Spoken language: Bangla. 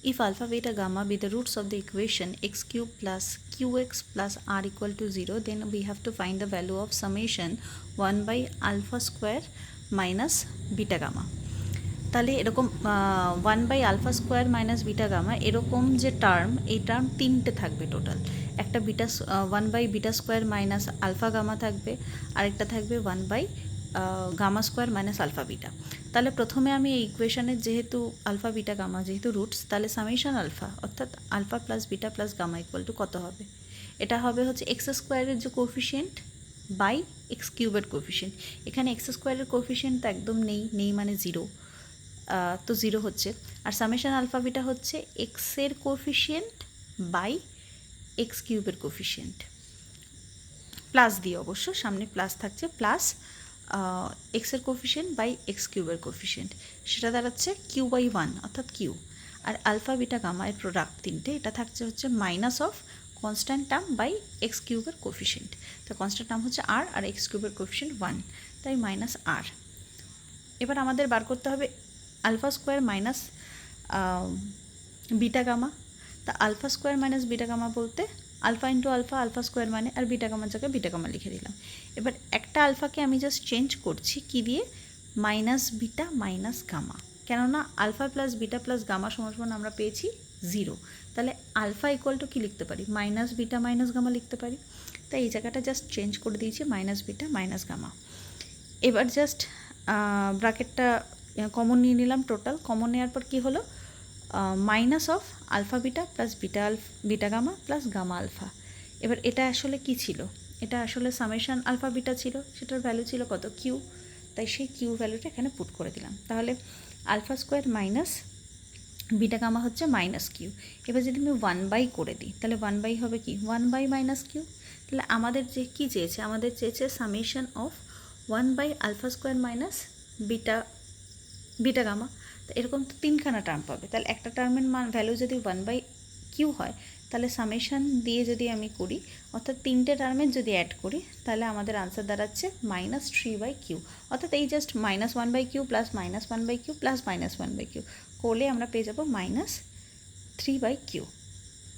If alpha, beta, gamma be the roots of the equation x cube plus qx plus r equal to 0, then we have to find the value of summation 1 by alpha square minus beta gamma. তাহলে এরকম 1 by alpha square minus beta gamma এরকম যে টার্ম, এই টার্ম তিনটে থাকবে টোটাল। একটা 1 by beta square minus alpha gamma থাকবে, আরেকটা থাকবে 1 by gamma square minus alpha beta. তাহলে প্রথমে আমি এই ইকুয়েশনের যেহেতু আলফা বিটা গামা যেহেতু রুটস, তাহলে সামেশন আলফা অর্থাৎ alpha plus beta plus gamma equal to কত হবে? এটা হবে হচ্ছে এক্স স্কোয়ারের যে কোফিশিয়েন্ট বাই এক্স কিউবের কোফিশিয়েন্ট। এখানে এক্স স্কোয়ারের কোফিশিয়েন্ট তো একদম নেই মানে 0, তো 0 হচ্ছে। আর সামেশন আলফা বিটা হচ্ছে এক্সের কোফিশিয়েন্ট বাই এক্স কিউবের কোফিশিয়েন্ট প্লাস দিয়ে, অবশ্য সামনে প্লাস থাকছে, প্লাস এক্সের কোফিশিয়েন্ট বাই এক্স কিউবের কোফিশিয়েন্ট, সেটা দাঁড়াচ্ছে কিউ বাই 1 অর্থাৎ কিউ। আর আলফা বিটা গামা এর প্রোডাক্ট তিনটে, এটা থাকছে হচ্ছে minus of constant term by x কিউবের কোফিশিয়েন্ট। তো কনস্ট্যান্ট টার্ম হচ্ছে আর, আর এক্স কিউবের কোফিশিয়েন্ট 1, তাই মাইনাস আর। এবার আমাদের বার করতে হবে alpha square minus beta gamma. তা alpha square minus beta gamma বলতে alpha into alpha, alpha square মানে, আর বিটা গামার জায়গায় বিটা গামা লিখে দিলাম। এবার একটা আলফাকে আমি জাস্ট চেঞ্জ করছি কি দিয়ে? মাইনাস বিটা মাইনাস গামা, কেননা alpha plus beta plus gamma সমান আমরা পেয়েছি 0। তাহলে আলফা ইকুয়াল টু কী লিখতে পারি? মাইনাস বিটা মাইনাস গামা লিখতে পারি। তাই এই জায়গাটা জাস্ট চেঞ্জ করে দিয়েছি মাইনাস বিটা মাইনাস গামা। এবার জাস্ট ব্র্যাকেটটা কমন নিয়ে নিলাম, টোটাল কমন নেওয়ার পর কী হলো? Minus of alpha beta plus beta gamma plus gamma alpha. এবার এটা আসলে কি ছিল? এটা আসলে সামেশন আলফা বিটা ছিল, সেটার ভ্যালু ছিল কত? কিউ। তাই সেই কিউ ভ্যালুটা এখানে পুট করে দিলাম। তাহলে alpha square minus beta gamma হচ্ছে মাইনাস কিউ। এবার যদি আমি 1 বাই করে দিই, তাহলে 1 বাই হবে কি? 1 বাই মাইনাস কিউ। তাহলে আমাদের যে কী চেয়েছে? আমাদের চেয়েছে summation of 1 by alpha square minus beta gamma. তো এরকম তো তিনখানা টার্ম পাবে। তাহলে একটা টার্মের ভ্যালু যদি 1 বাই কিউ হয়, তাহলে সামেশন দিয়ে যদি আমি করি, অর্থাৎ তিনটে টার্মের যদি অ্যাড করি, তাহলে আমাদের আনসার দাঁড়াচ্ছে মাইনাস 3 বাই কিউ। অর্থাৎ এই just minus 1 by q plus minus 1 by q plus minus 1 by q করলে আমরা পেয়ে যাবো মাইনাস 3 বাই কিউ।